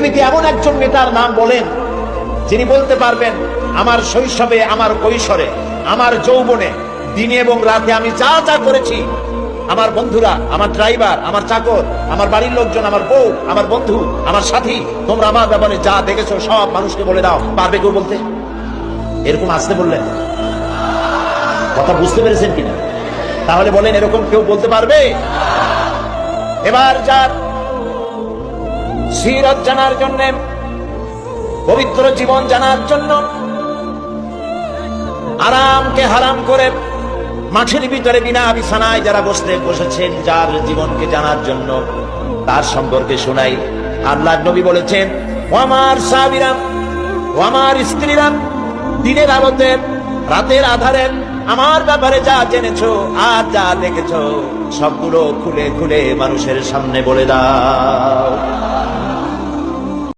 পৃথিবীতে এমন একজন নেতার নাম বলেন যিনি বলতে পারবেন আমার শৈশবে, আমার কৈশোরে, আমার যৌবনে, দিনে এবং রাতে আমি যা যা করেছি, আমার বন্ধুরা, আমার ড্রাইভার, আমার চাকর, আমার বাড়ির লোকজন, আমার বউ, আমার বন্ধু, আমার সাথী, তোমরা আমার ব্যাপারে যা দেখেছো সব মানুষকে বলে দাও, পারবে কেউ বলতে? এরকম আসতে বললেন? কথা বুঝতে পেরেছেন কিনা? তাহলে বলেন এরকম কেউ বলতে পারবে? এবার যার সিরাত জানার জন্য, পবিত্র জীবন জানার জন্য আরামকে হারাম করে মাঠের ভিতরে বিনা বিছানায় যারা বসেছেন, যার জীবনকে জানার জন্য, তার সম্পর্কে শোনাই। আল্লাহর নবী বলেছেন, ও আমার সাহাবীরা, ও আমার স্ত্রীরা, দিনের আলোতে রাতের আধারে আমার ব্যাপারে যা জেনেছো আর যা দেখেছো সবগুলো খুলে খুলে মানুষের সামনে বলে দাও।